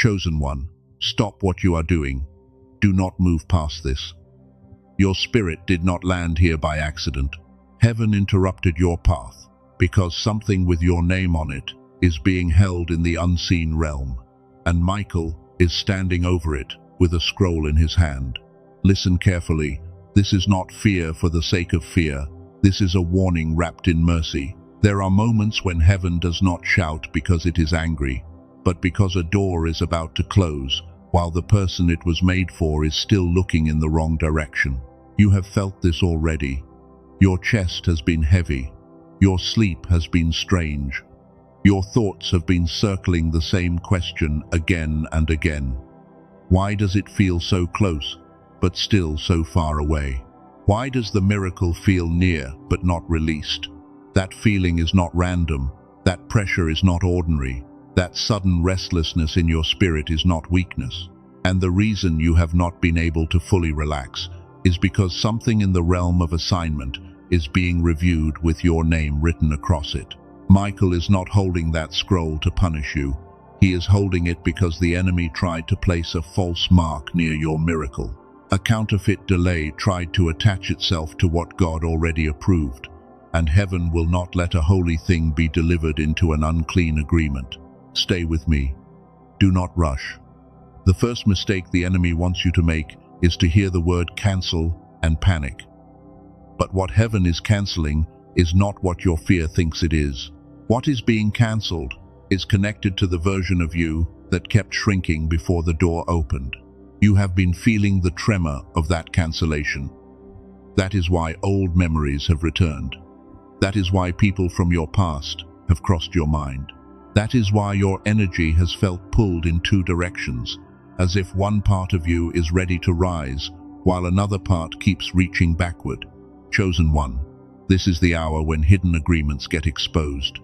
Chosen one, stop what you are doing. Do not move past this. Your spirit did not land here by accident. Heaven interrupted your path because something with your name on it is being held in the unseen realm, and Michael is standing over it with a scroll in his hand. Listen carefully. This is not fear for the sake of fear. This is a warning wrapped in mercy. There are moments when heaven does not shout because it is angry, but because a door is about to close, while the person it was made for is still looking in the wrong direction. You have felt this already. Your chest has been heavy. Your sleep has been strange. Your thoughts have been circling the same question again and again. Why does it feel so close, but still so far away? Why does the miracle feel near, but not released? That feeling is not random. That pressure is not ordinary. That sudden restlessness in your spirit is not weakness. And the reason you have not been able to fully relax is because something in the realm of assignment is being reviewed with your name written across it. Michael is not holding that scroll to punish you. He is holding it because the enemy tried to place a false mark near your miracle. A counterfeit delay tried to attach itself to what God already approved, and heaven will not let a holy thing be delivered into an unclean agreement. Stay with me. Do not rush. The first mistake the enemy wants you to make is to hear the word cancel and panic. But what heaven is canceling is not what your fear thinks it is. What is being cancelled is connected to the version of you that kept shrinking before the door opened. You have been feeling the tremor of that cancellation. That is why old memories have returned. That is why people from your past have crossed your mind. That is why your energy has felt pulled in two directions, as if one part of you is ready to rise, while another part keeps reaching backward. Chosen one, this is the hour when hidden agreements get exposed.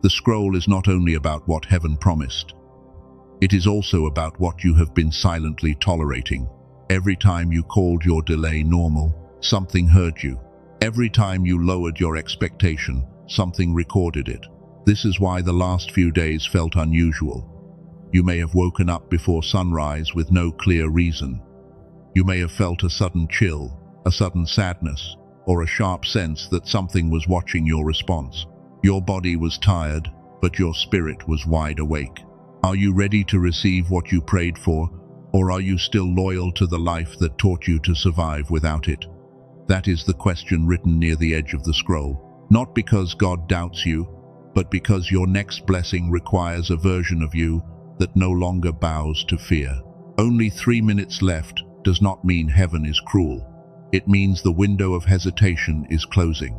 The scroll is not only about what heaven promised. It is also about what you have been silently tolerating. Every time you called your delay normal, something hurt you. Every time you lowered your expectation, something recorded it. This is why the last few days felt unusual. You may have woken up before sunrise with no clear reason. You may have felt a sudden chill, a sudden sadness, or a sharp sense that something was watching your response. Your body was tired, but your spirit was wide awake. Are you ready to receive what you prayed for, or are you still loyal to the life that taught you to survive without it? That is the question written near the edge of the scroll. Not because God doubts you, but because your next blessing requires a version of you that no longer bows to fear. Only 3 minutes left does not mean heaven is cruel. It means the window of hesitation is closing.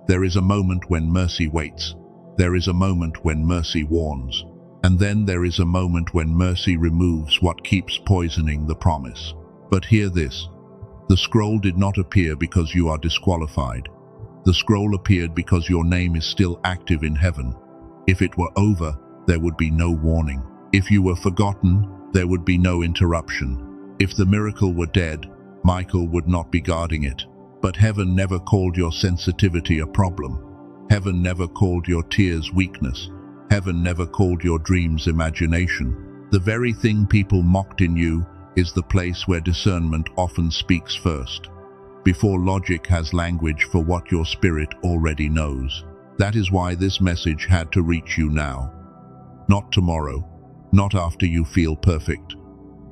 There is a moment when mercy waits. There is a moment when mercy warns. And then there is a moment when mercy removes what keeps poisoning the promise. But hear this. The scroll did not appear because you are disqualified. The scroll appeared because your name is still active in heaven. If it were over, there would be no warning. If you were forgotten, there would be no interruption. If the miracle were dead, Michael would not be guarding it. But heaven never called your sensitivity a problem. Heaven never called your tears weakness. Heaven never called your dreams imagination. The very thing people mocked in you is the place where discernment often speaks first, before logic has language for what your spirit already knows. That is why this message had to reach you now. Not tomorrow, not after you feel perfect,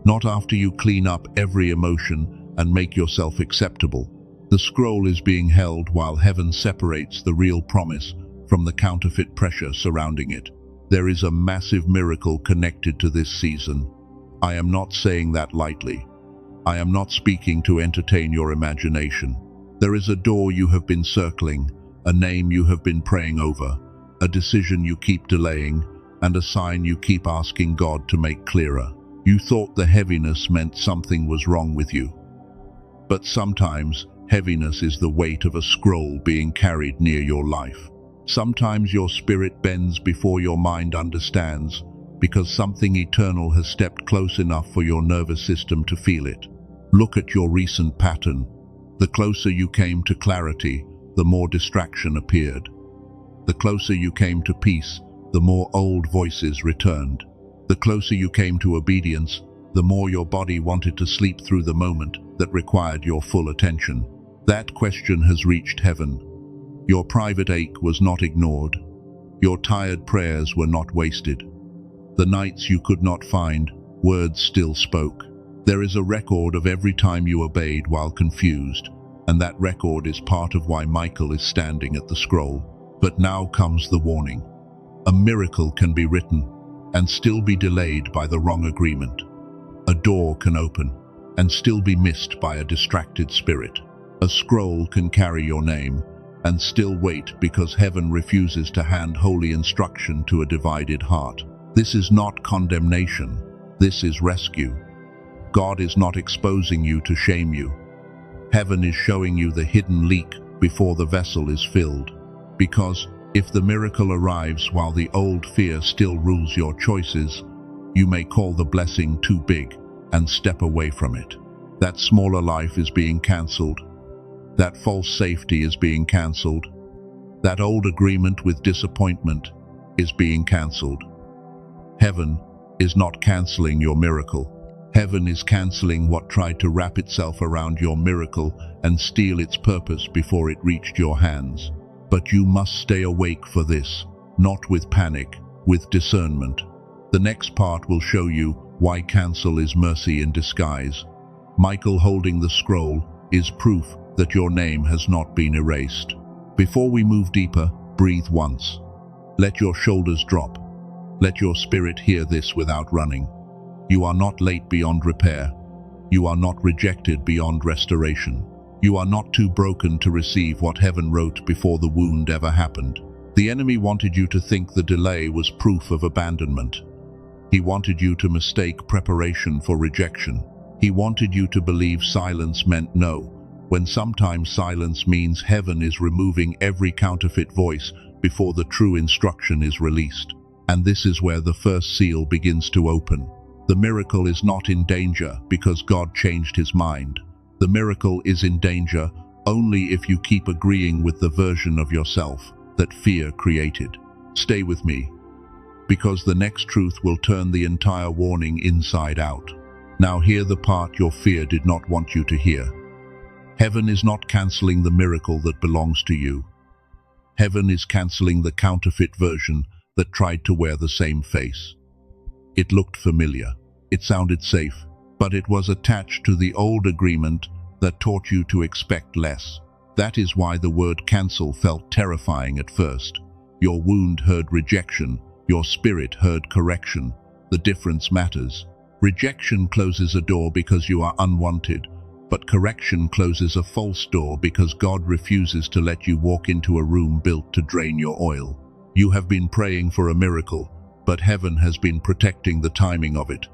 not after you clean up every emotion and make yourself acceptable. The scroll is being held while heaven separates the real promise from the counterfeit pressure surrounding it. There is a massive miracle connected to this season. I am not saying that lightly. I am not speaking to entertain your imagination. There is a door you have been circling, a name you have been praying over, a decision you keep delaying, and a sign you keep asking God to make clearer. You thought the heaviness meant something was wrong with you. But sometimes, heaviness is the weight of a scroll being carried near your life. Sometimes your spirit bends before your mind understands, because something eternal has stepped close enough for your nervous system to feel it. Look at your recent pattern. The closer you came to clarity, the more distraction appeared. The closer you came to peace, the more old voices returned. The closer you came to obedience, the more your body wanted to sleep through the moment that required your full attention. That question has reached heaven. Your private ache was not ignored. Your tired prayers were not wasted. The nights you could not find, words still spoke. There is a record of every time you obeyed while confused, and that record is part of why Michael is standing at the scroll. But now comes the warning. A miracle can be written and still be delayed by the wrong agreement. A door can open and still be missed by a distracted spirit. A scroll can carry your name and still wait because heaven refuses to hand holy instruction to a divided heart. This is not condemnation. This is rescue. God is not exposing you to shame you. Heaven is showing you the hidden leak before the vessel is filled. Because if the miracle arrives while the old fear still rules your choices, you may call the blessing too big and step away from it. That smaller life is being cancelled. That false safety is being cancelled. That old agreement with disappointment is being cancelled. Heaven is not cancelling your miracle. Heaven is cancelling what tried to wrap itself around your miracle and steal its purpose before it reached your hands. But you must stay awake for this, not with panic, with discernment. The next part will show you why cancel is mercy in disguise. Michael holding the scroll is proof that your name has not been erased. Before we move deeper, breathe once. Let your shoulders drop. Let your spirit hear this without running. You are not late beyond repair. You are not rejected beyond restoration. You are not too broken to receive what heaven wrote before the wound ever happened. The enemy wanted you to think the delay was proof of abandonment. He wanted you to mistake preparation for rejection. He wanted you to believe silence meant no, when sometimes silence means heaven is removing every counterfeit voice before the true instruction is released. And this is where the first seal begins to open. The miracle is not in danger because God changed his mind. The miracle is in danger only if you keep agreeing with the version of yourself that fear created. Stay with me, because the next truth will turn the entire warning inside out. Now hear the part your fear did not want you to hear. Heaven is not cancelling the miracle that belongs to you. Heaven is cancelling the counterfeit version that tried to wear the same face. It looked familiar. It sounded safe, but it was attached to the old agreement that taught you to expect less. That is why the word cancel felt terrifying at first. Your wound heard rejection, your spirit heard correction. The difference matters. Rejection closes a door because you are unwanted, but correction closes a false door because God refuses to let you walk into a room built to drain your oil. You have been praying for a miracle, but heaven has been protecting the timing of it.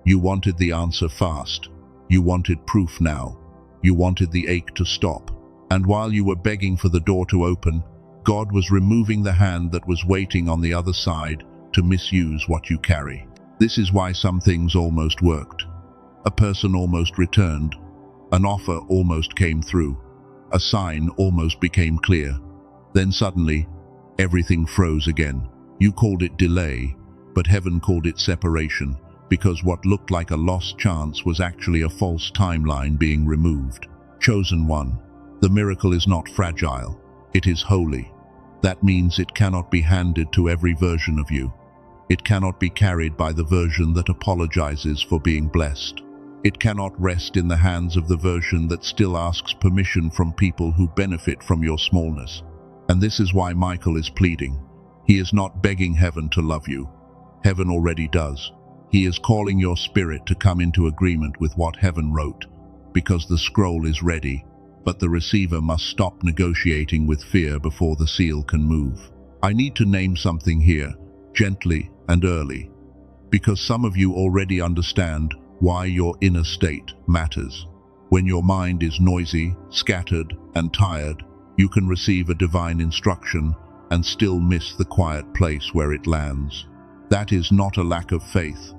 You wanted the answer fast. You wanted proof now. You wanted the ache to stop. And while you were begging for the door to open, God was removing the hand that was waiting on the other side to misuse what you carry. This is why some things almost worked. A person almost returned. An offer almost came through. A sign almost became clear. Then suddenly, everything froze again. You called it delay, but heaven called it separation, because what looked like a lost chance was actually a false timeline being removed. Chosen one. The miracle is not fragile. It is holy. That means it cannot be handed to every version of you. It cannot be carried by the version that apologizes for being blessed. It cannot rest in the hands of the version that still asks permission from people who benefit from your smallness. And this is why Michael is pleading. He is not begging heaven to love you. Heaven already does. He is calling your spirit to come into agreement with what heaven wrote, because the scroll is ready, but the receiver must stop negotiating with fear before the seal can move. I need to name something here, gently and early, because some of you already understand why your inner state matters. When your mind is noisy, scattered, and tired, you can receive a divine instruction and still miss the quiet place where it lands. That is not a lack of faith.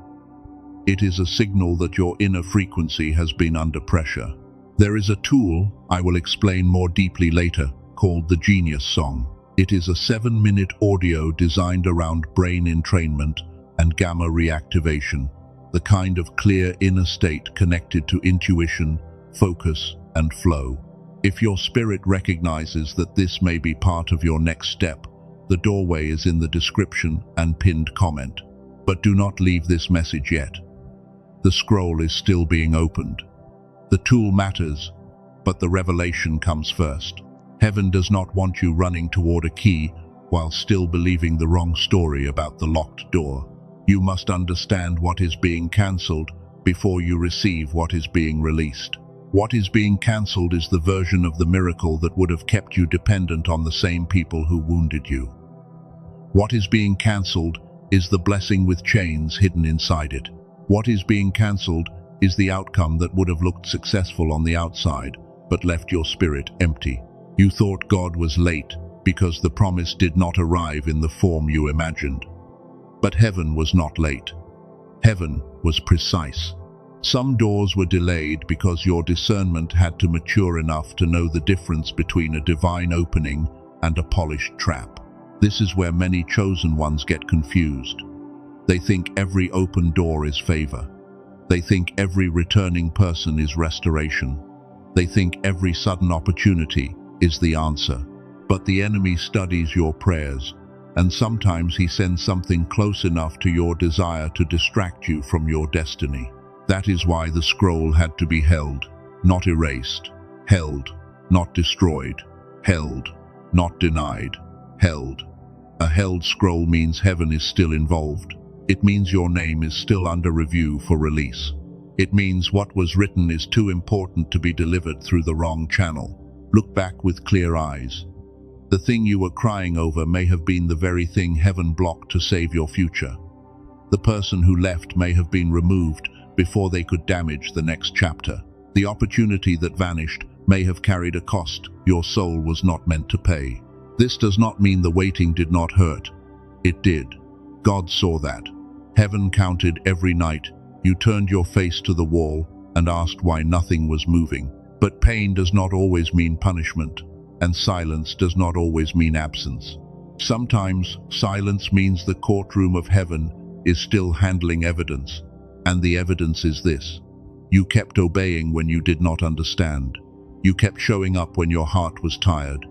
It is a signal that your inner frequency has been under pressure. There is a tool I will explain more deeply later called the Genius Song. It is a 7-minute audio designed around brain entrainment and gamma reactivation, the kind of clear inner state connected to intuition, focus, and flow. If your spirit recognizes that this may be part of your next step, the doorway is in the description and pinned comment. But do not leave this message yet. The scroll is still being opened. The tool matters, but the revelation comes first. Heaven does not want you running toward a key while still believing the wrong story about the locked door. You must understand what is being cancelled before you receive what is being released. What is being cancelled is the version of the miracle that would have kept you dependent on the same people who wounded you. What is being cancelled is the blessing with chains hidden inside it. What is being cancelled is the outcome that would have looked successful on the outside, but left your spirit empty. You thought God was late because the promise did not arrive in the form you imagined. But heaven was not late. Heaven was precise. Some doors were delayed because your discernment had to mature enough to know the difference between a divine opening and a polished trap. This is where many chosen ones get confused. They think every open door is favor. They think every returning person is restoration. They think every sudden opportunity is the answer. But the enemy studies your prayers, and sometimes he sends something close enough to your desire to distract you from your destiny. That is why the scroll had to be held, not erased. Held, not destroyed. Held, not denied. Held. A held scroll means heaven is still involved. It means your name is still under review for release. It means what was written is too important to be delivered through the wrong channel. Look back with clear eyes. The thing you were crying over may have been the very thing heaven blocked to save your future. The person who left may have been removed before they could damage the next chapter. The opportunity that vanished may have carried a cost your soul was not meant to pay. This does not mean the waiting did not hurt. It did. God saw that. Heaven counted every night. You turned your face to the wall and asked why nothing was moving. But pain does not always mean punishment, and silence does not always mean absence. Sometimes silence means the courtroom of heaven is still handling evidence, and the evidence is this. You kept obeying when you did not understand. You kept showing up when your heart was tired.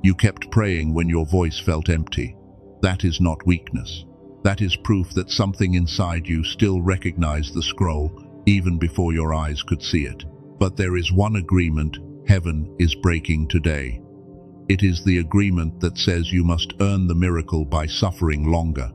You kept praying when your voice felt empty. That is not weakness. That is proof that something inside you still recognized the scroll, even before your eyes could see it. But there is one agreement heaven is breaking today. It is the agreement that says you must earn the miracle by suffering longer.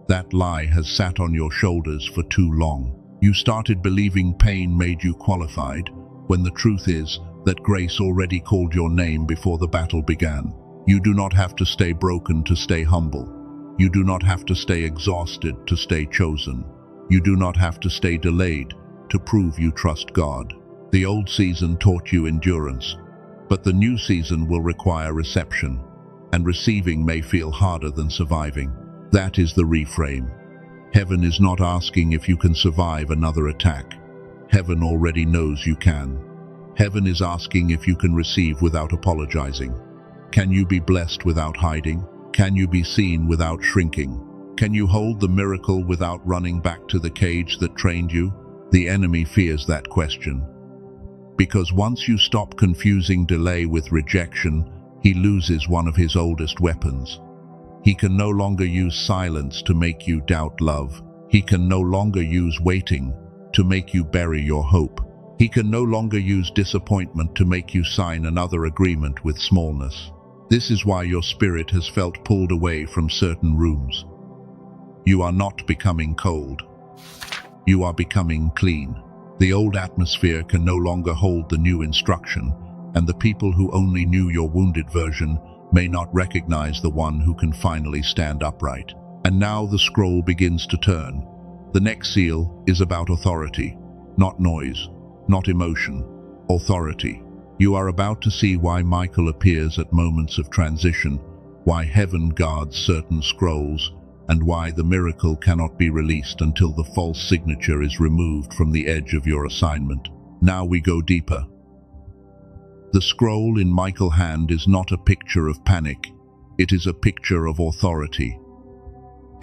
That lie has sat on your shoulders for too long. You started believing pain made you qualified, when the truth is that grace already called your name before the battle began. You do not have to stay broken to stay humble. You do not have to stay exhausted to stay chosen. You do not have to stay delayed to prove you trust God. The old season taught you endurance, but the new season will require reception, and receiving may feel harder than surviving. That is the reframe. Heaven is not asking if you can survive another attack. Heaven already knows you can. Heaven is asking if you can receive without apologizing. Can you be blessed without hiding? Can you be seen without shrinking? Can you hold the miracle without running back to the cage that trained you? The enemy fears that question. Because once you stop confusing delay with rejection, he loses one of his oldest weapons. He can no longer use silence to make you doubt love. He can no longer use waiting to make you bury your hope. He can no longer use disappointment to make you sign another agreement with smallness. This is why your spirit has felt pulled away from certain rooms. You are not becoming cold. You are becoming clean. The old atmosphere can no longer hold the new instruction, and the people who only knew your wounded version may not recognize the one who can finally stand upright. And now the scroll begins to turn. The next seal is about authority, not noise, not emotion, authority. You are about to see why Michael appears at moments of transition, why heaven guards certain scrolls, and why the miracle cannot be released until the false signature is removed from the edge of your assignment. Now we go deeper. The scroll in Michael's hand is not a picture of panic. It is a picture of authority.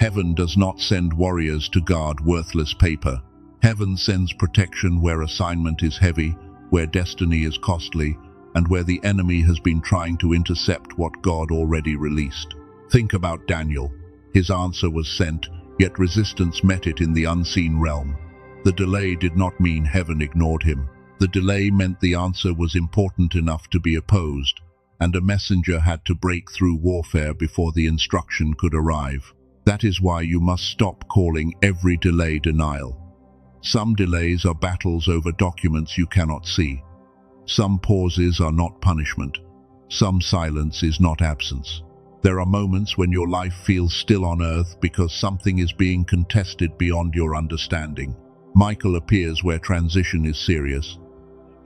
Heaven does not send warriors to guard worthless paper. Heaven sends protection where assignment is heavy, where destiny is costly, and where the enemy has been trying to intercept what God already released. Think about Daniel. His answer was sent, yet resistance met it in the unseen realm. The delay did not mean heaven ignored him. The delay meant the answer was important enough to be opposed, and a messenger had to break through warfare before the instruction could arrive. That is why you must stop calling every delay denial. Some delays are battles over documents you cannot see. Some pauses are not punishment. Some silence is not absence. There are moments when your life feels still on earth because something is being contested beyond your understanding. Michael appears where transition is serious.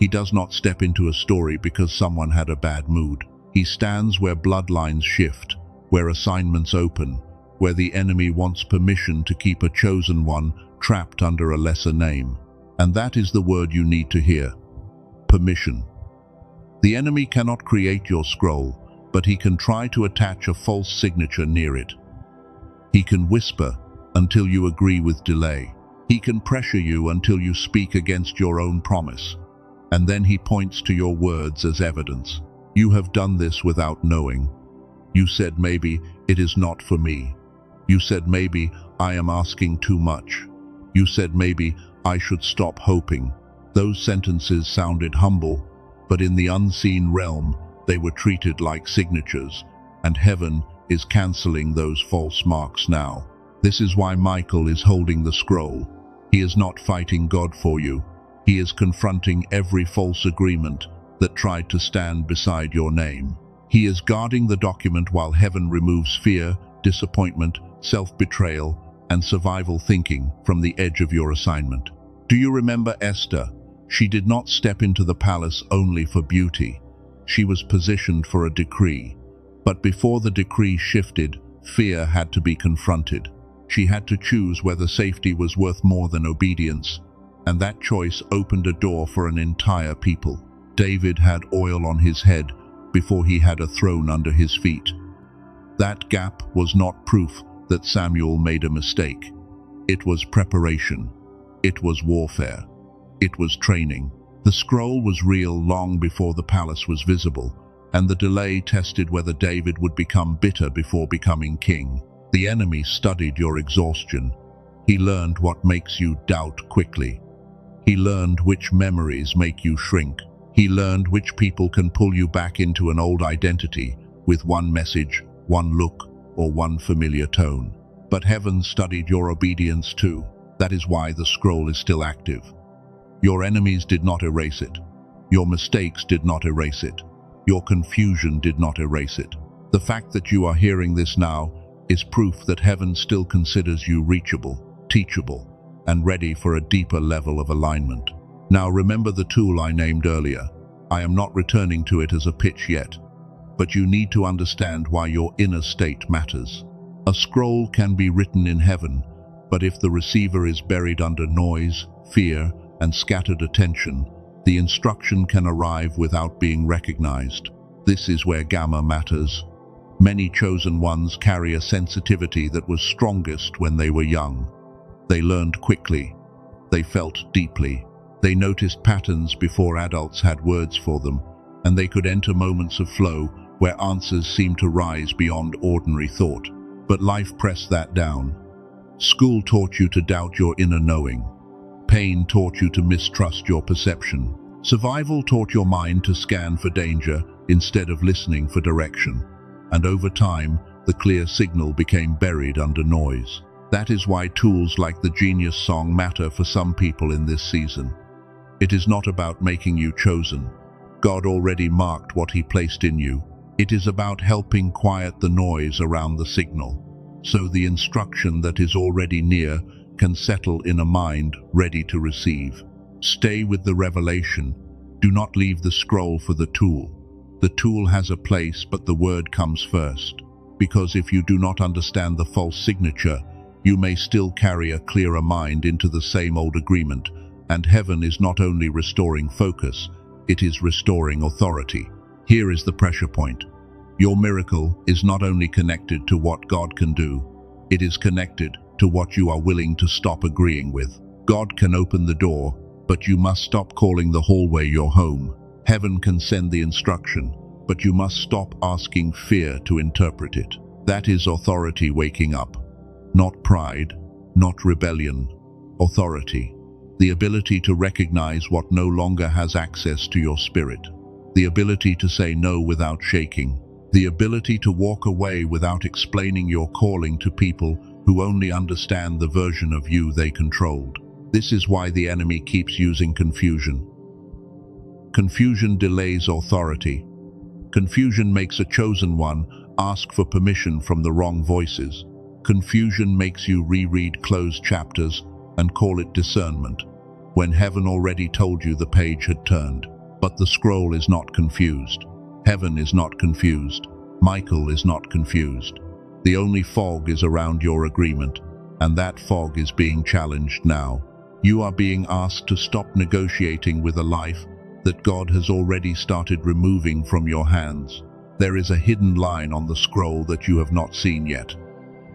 He does not step into a story because someone had a bad mood. He stands where bloodlines shift, where assignments open, where the enemy wants permission to keep a chosen one trapped under a lesser name. And that is the word you need to hear. Permission. The enemy cannot create your scroll, but he can try to attach a false signature near it. He can whisper until you agree with delay. He can pressure you until you speak against your own promise. And then he points to your words as evidence. You have done this without knowing. You said maybe it is not for me. You said maybe I am asking too much. You said maybe I should stop hoping. Those sentences sounded humble, but in the unseen realm, they were treated like signatures, and heaven is cancelling those false marks now. This is why Michael is holding the scroll. He is not fighting God for you. He is confronting every false agreement that tried to stand beside your name. He is guarding the document while heaven removes fear, disappointment, self-betrayal, and survival thinking from the edge of your assignment. Do you remember Esther? She did not step into the palace only for beauty. She was positioned for a decree. But before the decree shifted, fear had to be confronted. She had to choose whether safety was worth more than obedience, and that choice opened a door for an entire people. David had oil on his head before he had a throne under his feet. That gap was not proof that Samuel made a mistake. It was preparation. It was warfare. It was training. The scroll was real long before the palace was visible, and the delay tested whether David would become bitter before becoming king. The enemy studied your exhaustion. He learned what makes you doubt quickly. He learned which memories make you shrink. He learned which people can pull you back into an old identity with one message, one look, or one familiar tone. But heaven studied your obedience too. That is why the scroll is still active. Your enemies did not erase it. Your mistakes did not erase it. Your confusion did not erase it. The fact that you are hearing this now is proof that heaven still considers you reachable, teachable, and ready for a deeper level of alignment. Now remember the tool I named earlier. I am not returning to it as a pitch yet, but you need to understand why your inner state matters. A scroll can be written in heaven, but if the receiver is buried under noise, fear, and scattered attention, the instruction can arrive without being recognized. This is where gamma matters. Many chosen ones carry a sensitivity that was strongest when they were young. They learned quickly. They felt deeply. They noticed patterns before adults had words for them, and they could enter moments of flow where answers seemed to rise beyond ordinary thought. But life pressed that down. School taught you to doubt your inner knowing. Pain taught you to mistrust your perception. Survival taught your mind to scan for danger instead of listening for direction. And over time, the clear signal became buried under noise. That is why tools like the Genius Song matter for some people in this season. It is not about making you chosen. God already marked what He placed in you. It is about helping quiet the noise around the signal, so the instruction that is already near can settle in a mind ready to receive. Stay with the revelation. Do not leave the scroll for the tool. The tool has a place, but the word comes first. Because if you do not understand the false signature, you may still carry a clearer mind into the same old agreement, and heaven is not only restoring focus, it is restoring authority. Here is the pressure point. Your miracle is not only connected to what God can do, It is connected to what you are willing to stop agreeing with. God can open the door, but you must stop calling the hallway your home. Heaven can send the instruction, but you must stop asking fear to interpret it. That is authority waking up. Not pride, not rebellion. Authority. The ability to recognize what no longer has access to your spirit. The ability to say no without shaking. The ability to walk away without explaining your calling to people who only understand the version of you they controlled. This is why the enemy keeps using confusion. Confusion delays authority. Confusion makes a chosen one ask for permission from the wrong voices. Confusion makes you reread closed chapters and call it discernment, when heaven already told you the page had turned. But the scroll is not confused. Heaven is not confused. Michael is not confused. The only fog is around your agreement, and that fog is being challenged now. You are being asked to stop negotiating with a life that God has already started removing from your hands. There is a hidden line on the scroll that you have not seen yet.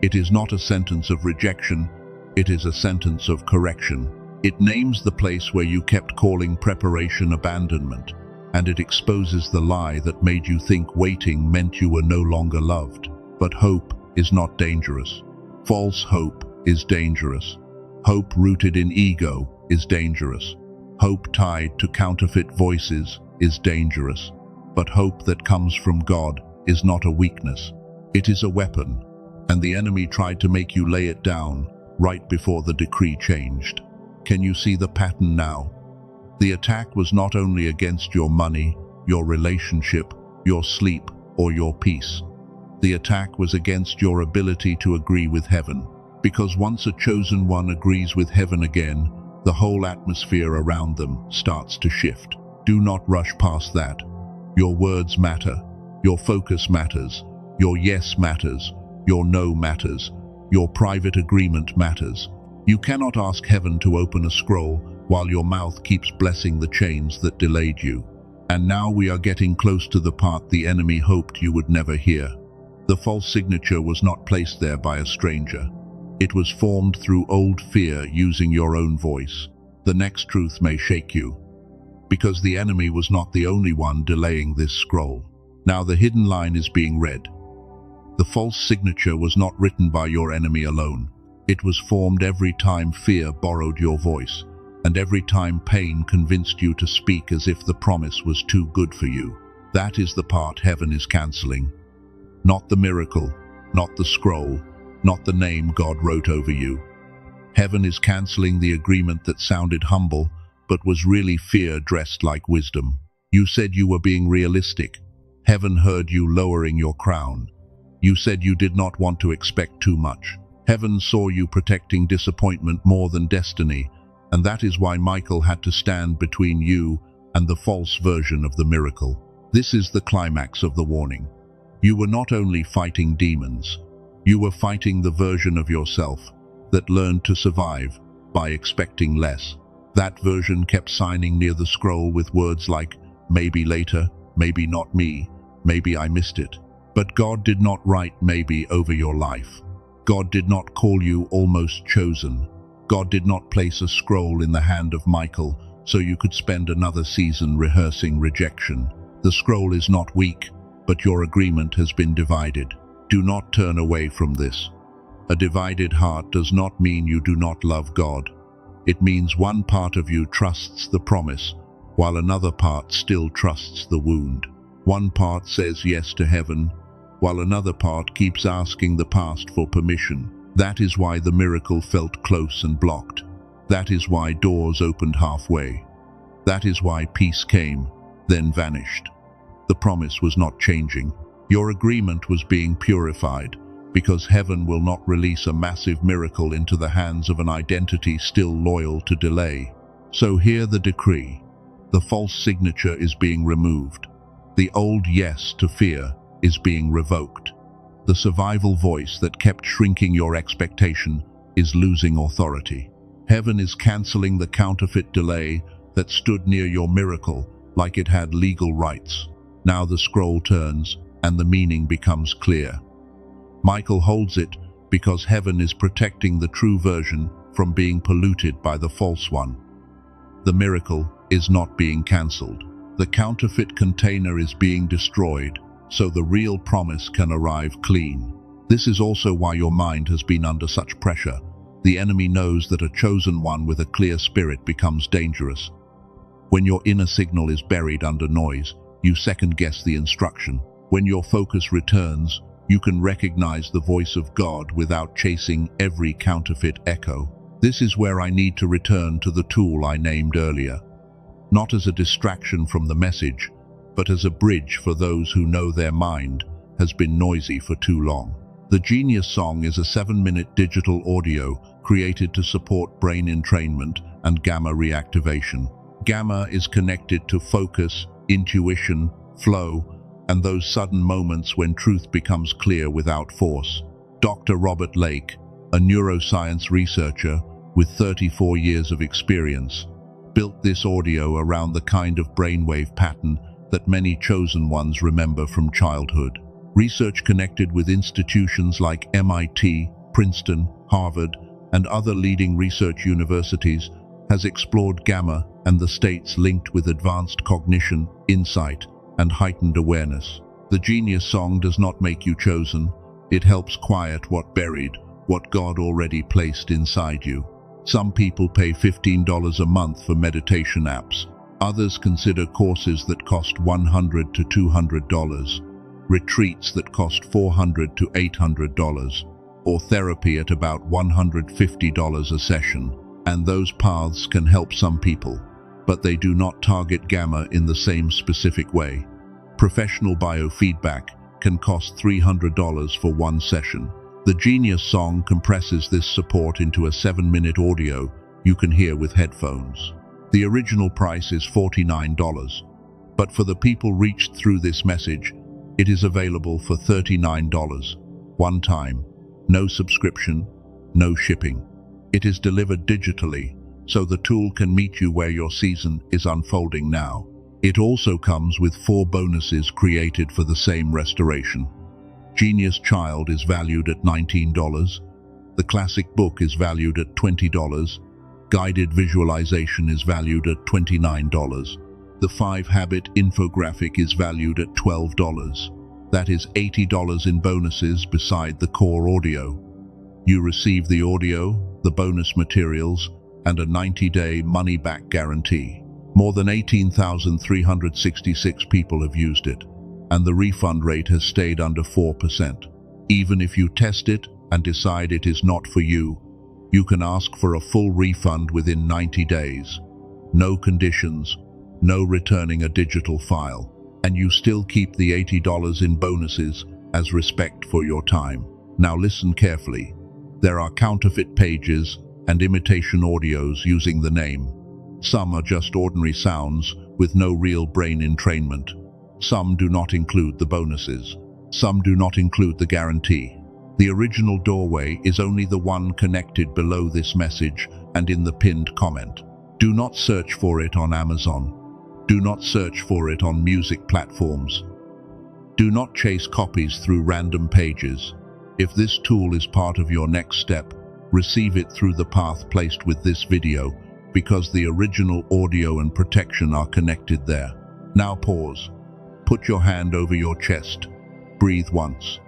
It is not a sentence of rejection, it is a sentence of correction. It names the place where you kept calling preparation abandonment, and it exposes the lie that made you think waiting meant you were no longer loved. But hope is not dangerous. False hope is dangerous. Hope rooted in ego is dangerous. Hope tied to counterfeit voices is dangerous. But hope that comes from God is not a weakness. It is a weapon, and the enemy tried to make you lay it down right before the decree changed. Can you see the pattern now? The attack was not only against your money, your relationship, your sleep, or your peace. The attack was against your ability to agree with heaven. Because once a chosen one agrees with heaven again, the whole atmosphere around them starts to shift. Do not rush past that. Your words matter. Your focus matters. Your yes matters. Your no matters. Your private agreement matters. You cannot ask heaven to open a scroll while your mouth keeps blessing the chains that delayed you. And now we are getting close to the part the enemy hoped you would never hear. The false signature was not placed there by a stranger. It was formed through old fear using your own voice. The next truth may shake you, because the enemy was not the only one delaying this scroll. Now the hidden line is being read. The false signature was not written by your enemy alone. It was formed every time fear borrowed your voice, and every time pain convinced you to speak as if the promise was too good for you. That is the part heaven is cancelling. Not the miracle, not the scroll, not the name God wrote over you. Heaven is cancelling the agreement that sounded humble, but was really fear dressed like wisdom. You said you were being realistic. Heaven heard you lowering your crown. You said you did not want to expect too much. Heaven saw you protecting disappointment more than destiny, and that is why Michael had to stand between you and the false version of the miracle. This is the climax of the warning. You were not only fighting demons, you were fighting the version of yourself that learned to survive by expecting less. That version kept signing near the scroll with words like, maybe later, maybe not me, maybe I missed it. But God did not write maybe over your life. God did not call you almost chosen. God did not place a scroll in the hand of Michael so you could spend another season rehearsing rejection. The scroll is not weak, but your agreement has been divided. Do not turn away from this. A divided heart does not mean you do not love God. It means one part of you trusts the promise, while another part still trusts the wound. One part says yes to heaven, while another part keeps asking the past for permission. That is why the miracle felt close and blocked. That is why doors opened halfway. That is why peace came, then vanished. The promise was not changing. Your agreement was being purified, because heaven will not release a massive miracle into the hands of an identity still loyal to delay. So hear the decree. The false signature is being removed. The old yes to fear is being revoked. The survival voice that kept shrinking your expectation is losing authority. Heaven is cancelling the counterfeit delay that stood near your miracle like it had legal rights. Now the scroll turns and the meaning becomes clear. Michael holds it because heaven is protecting the true version from being polluted by the false one. The miracle is not being cancelled. The counterfeit container is being destroyed, so the real promise can arrive clean. This is also why your mind has been under such pressure. The enemy knows that a chosen one with a clear spirit becomes dangerous. When your inner signal is buried under noise, you second-guess the instruction. When your focus returns, you can recognize the voice of God without chasing every counterfeit echo. This is where I need to return to the tool I named earlier. Not as a distraction from the message, but as a bridge for those who know their mind has been noisy for too long. The Genius Song is a 7-minute digital audio created to support brain entrainment and gamma reactivation. Gamma is connected to focus, intuition, flow, and those sudden moments when truth becomes clear without force. Dr. Robert Lake, a neuroscience researcher with 34 years of experience, built this audio around the kind of brainwave pattern that many chosen ones remember from childhood. Research connected with institutions like MIT, Princeton, Harvard, and other leading research universities has explored gamma and the states linked with advanced cognition, insight, and heightened awareness. The Genius Song does not make you chosen. It helps quiet what buried, what God already placed inside you. Some people pay $15 a month for meditation apps. Others consider courses that cost $100 to $200, retreats that cost $400 to $800, or therapy at about $150 a session. And those paths can help some people, but they do not target gamma in the same specific way. Professional biofeedback can cost $300 for one session. The Genius Song compresses this support into a 7-minute audio you can hear with headphones. The original price is $49, but for the people reached through this message, it is available for $39, one time, no subscription, no shipping. It is delivered digitally, so the tool can meet you where your season is unfolding now. It also comes with 4 bonuses created for the same restoration. Genius Child is valued at $19, the classic book is valued at $20, guided visualization is valued at $29, the 5-habit infographic is valued at $12. That is $80 in bonuses beside the core audio. You receive the audio, the bonus materials, and a 90-day money-back guarantee. More than 18,366 people have used it, and the refund rate has stayed under 4%. Even if you test it and decide it is not for you, you can ask for a full refund within 90 days. No conditions, no returning a digital file, and you still keep the $80 in bonuses as respect for your time. Now listen carefully. There are counterfeit pages and imitation audios using the name. Some are just ordinary sounds with no real brain entrainment. Some do not include the bonuses. Some do not include the guarantee. The original doorway is only the one connected below this message and in the pinned comment. Do not search for it on Amazon. Do not search for it on music platforms. Do not chase copies through random pages. If this tool is part of your next step, receive it through the path placed with this video, because the original audio and protection are connected there. Now pause. Put your hand over your chest. Breathe once.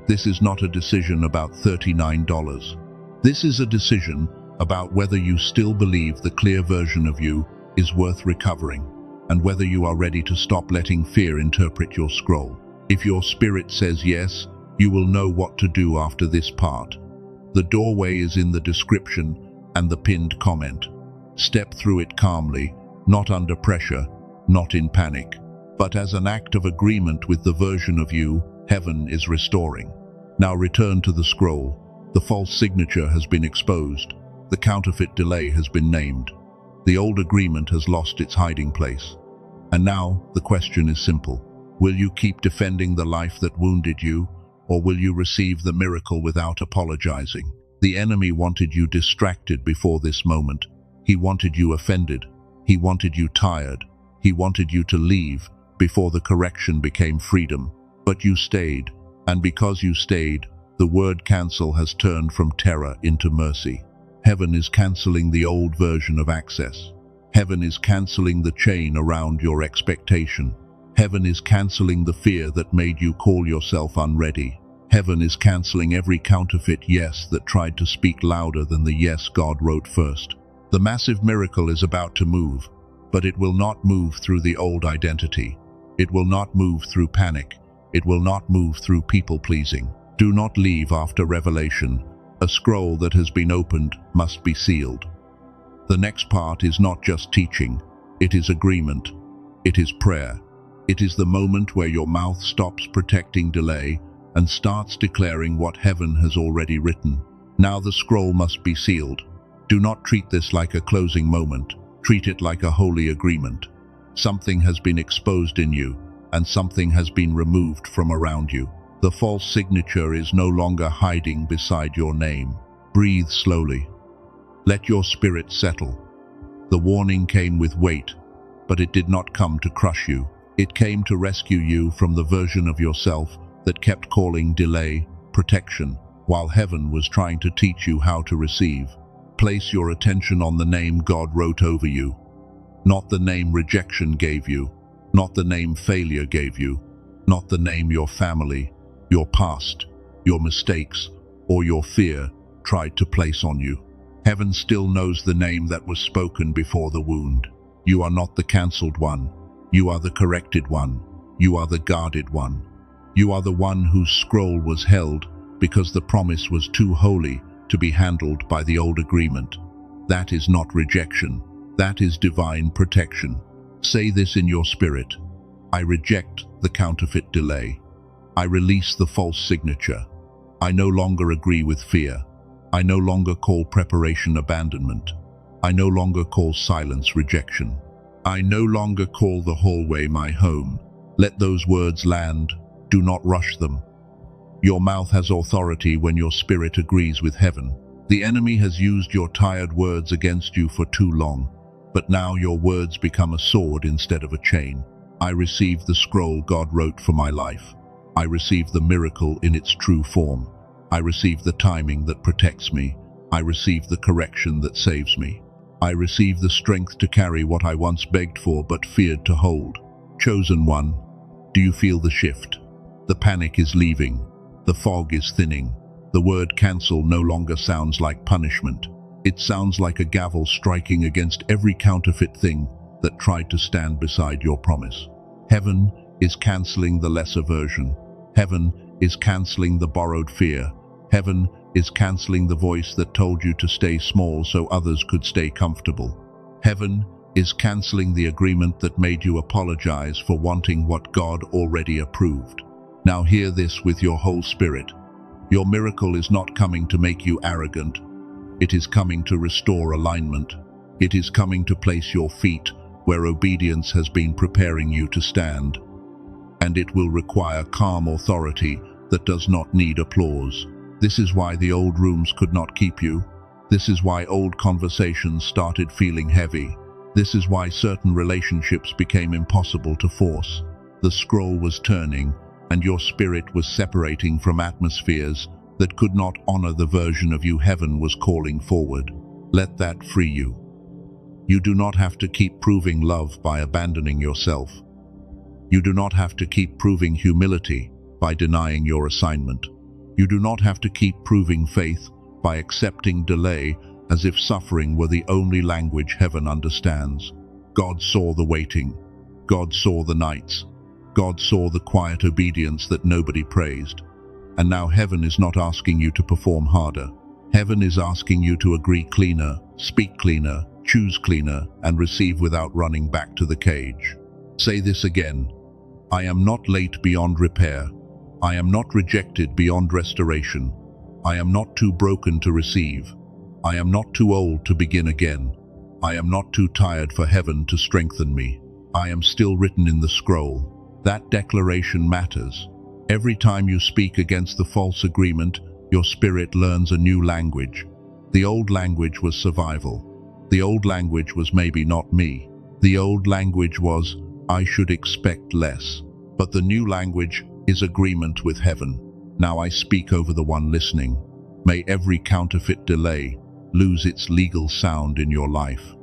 This is not a decision about $39. This is a decision about whether you still believe the clear version of you is worth recovering, and whether you are ready to stop letting fear interpret your scroll. If your spirit says yes, you will know what to do after this part. The doorway is in the description and the pinned comment. Step through it calmly, not under pressure, not in panic, but as an act of agreement with the version of you heaven is restoring. Now return to the scroll. The false signature has been exposed. The counterfeit delay has been named. The old agreement has lost its hiding place. And now the question is simple. Will you keep defending the life that wounded you, or will you receive the miracle without apologizing? The enemy wanted you distracted before this moment. He wanted you offended. He wanted you tired. He wanted you to leave before the correction became freedom. But you stayed, and because you stayed, The word cancel has turned from terror into mercy. Heaven is cancelling the old version of access. Heaven is cancelling the chain around your expectation. Heaven is cancelling the fear that made you call yourself unready. Heaven is cancelling every counterfeit yes that tried to speak louder than the yes God wrote first. The massive miracle is about to move, but it will not move through the old identity. It will not move through panic. It will not move through people-pleasing. Do not leave after revelation. A scroll that has been opened must be sealed. The next part is not just teaching. It is agreement. It is prayer. It is the moment where your mouth stops protecting delay and starts declaring what heaven has already written. Now the scroll must be sealed. Do not treat this like a closing moment. Treat it like a holy agreement. Something has been exposed in you, and something has been removed from around you. The false signature is no longer hiding beside your name. Breathe slowly. Let your spirit settle. The warning came with weight, but it did not come to crush you. It came to rescue you from the version of yourself that kept calling delay, protection, while heaven was trying to teach you how to receive. Place your attention on the name God wrote over you, not the name rejection gave you, not the name failure gave you, not the name your family, your past, your mistakes, or your fear tried to place on you. Heaven still knows the name that was spoken before the wound. You are not the cancelled one. You are the corrected one. You are the guarded one. You are the one whose scroll was held because the promise was too holy to be handled by the old agreement. That is not rejection. That is divine protection. Say this in your spirit. I reject the counterfeit delay. I release the false signature. I no longer agree with fear. I no longer call preparation abandonment. I no longer call silence rejection. I no longer call the hallway my home. Let those words land. Do not rush them. Your mouth has authority when your spirit agrees with heaven. The enemy has used your tired words against you for too long, but now your words become a sword instead of a chain. I receive the scroll God wrote for my life. I receive the miracle in its true form. I receive the timing that protects me. I receive the correction that saves me. I receive the strength to carry what I once begged for but feared to hold. Chosen one, do you feel the shift? The panic is leaving. The fog is thinning. The word cancel no longer sounds like punishment. It sounds like a gavel striking against every counterfeit thing that tried to stand beside your promise. Heaven is cancelling the lesser version. Heaven is cancelling the borrowed fear. Heaven is cancelling the voice that told you to stay small so others could stay comfortable. Heaven is cancelling the agreement that made you apologize for wanting what God already approved. Now hear this with your whole spirit. Your miracle is not coming to make you arrogant. It is coming to restore alignment. It is coming to place your feet where obedience has been preparing you to stand. And it will require calm authority that does not need applause. This is why the old rooms could not keep you. This is why old conversations started feeling heavy. This is why certain relationships became impossible to force. The scroll was turning, and your spirit was separating from atmospheres that could not honor the version of you heaven was calling forward. Let that free you. You do not have to keep proving love by abandoning yourself. You do not have to keep proving humility by denying your assignment. You do not have to keep proving faith by accepting delay as if suffering were the only language heaven understands. God saw the waiting. God saw the nights. God saw the quiet obedience that nobody praised. And now heaven is not asking you to perform harder. Heaven is asking you to agree cleaner, speak cleaner, choose cleaner, and receive without running back to the cage. Say this again. I am not late beyond repair. I am not rejected beyond restoration. I am not too broken to receive. I am not too old to begin again. I am not too tired for heaven to strengthen me. I am still written in the scroll. That declaration matters. Every time you speak against the false agreement, your spirit learns a new language. The old language was survival. The old language was maybe not me. The old language was, I should expect less. But the new language is agreement with heaven. Now I speak over the one listening. May every counterfeit delay lose its legal sound in your life.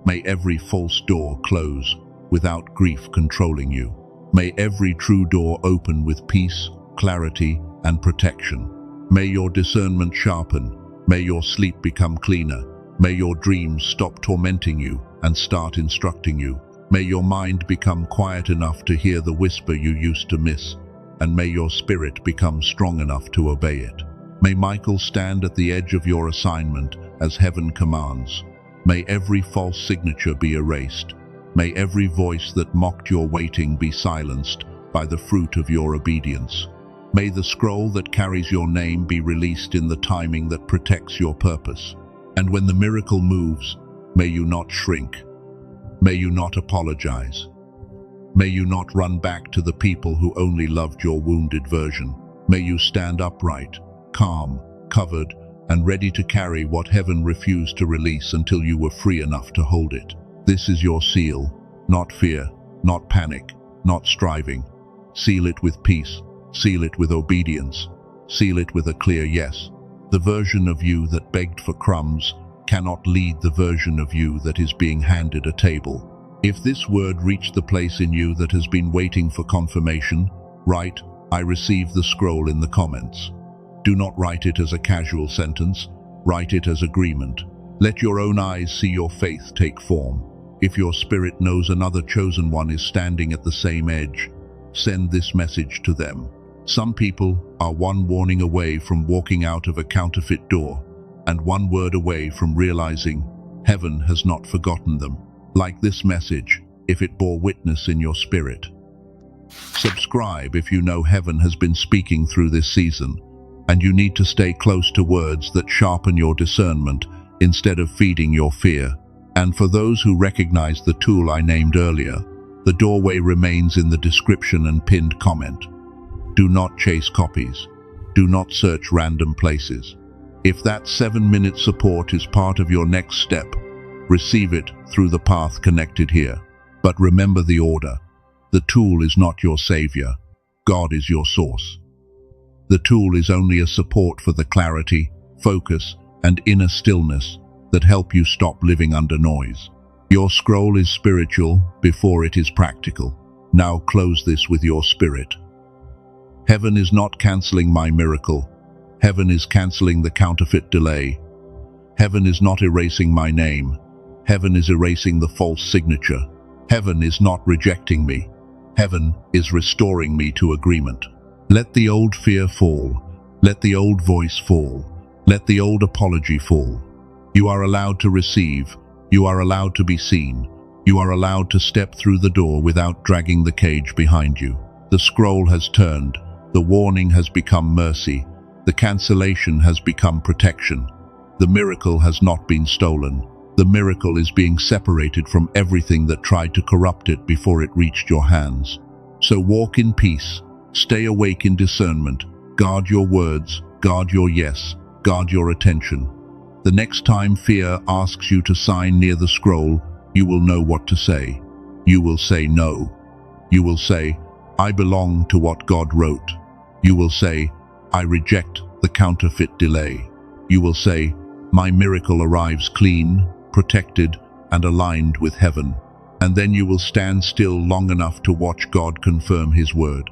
May every false door close without grief controlling you. May every true door open with peace, clarity, and protection. May your discernment sharpen. May your sleep become cleaner. May your dreams stop tormenting you and start instructing you. May your mind become quiet enough to hear the whisper you used to miss, and may your spirit become strong enough to obey it. May Michael stand at the edge of your assignment as heaven commands. May every false signature be erased. May every voice that mocked your waiting be silenced by the fruit of your obedience. May the scroll that carries your name be released in the timing that protects your purpose. And when the miracle moves, may you not shrink. May you not apologize. May you not run back to the people who only loved your wounded version. May you stand upright, calm, covered, and ready to carry what heaven refused to release until you were free enough to hold it. This is your seal, not fear, not panic, not striving. Seal it with peace, seal it with obedience, seal it with a clear yes. The version of you that begged for crumbs cannot lead the version of you that is being handed a table. If this word reached the place in you that has been waiting for confirmation, write, "I receive the scroll" in the comments. Do not write it as a casual sentence, write it as agreement. Let your own eyes see your faith take form. If your spirit knows another chosen one is standing at the same edge, send this message to them. Some people are one warning away from walking out of a counterfeit door, and one word away from realizing heaven has not forgotten them. Like this message, if it bore witness in your spirit. Subscribe if you know heaven has been speaking through this season, and you need to stay close to words that sharpen your discernment instead of feeding your fear. And for those who recognize the tool I named earlier, the doorway remains in the description and pinned comment. Do not chase copies. Do not search random places. If that 7-minute support is part of your next step, receive it through the path connected here. But remember the order. The tool is not your savior. God is your source. The tool is only a support for the clarity, focus, and inner stillness that help you stop living under noise. Your scroll is spiritual before it is practical. Now close this with your spirit. Heaven is not canceling my miracle. Heaven is canceling the counterfeit delay. Heaven is not erasing my name. Heaven is erasing the false signature. Heaven is not rejecting me. Heaven is restoring me to agreement. Let the old fear fall. Let the old voice fall. Let the old apology fall. You are allowed to receive. You are allowed to be seen. You are allowed to step through the door without dragging the cage behind you. The scroll has turned. The warning has become mercy. The cancellation has become protection. The miracle has not been stolen. The miracle is being separated from everything that tried to corrupt it before it reached your hands. So walk in peace. Stay awake in discernment. Guard your words. Guard your yes. Guard your attention. The next time fear asks you to sign near the scroll, you will know what to say. You will say no. You will say, "I belong to what God wrote." You will say, "I reject the counterfeit delay." You will say, "My miracle arrives clean, protected, and aligned with heaven." And then you will stand still long enough to watch God confirm His word.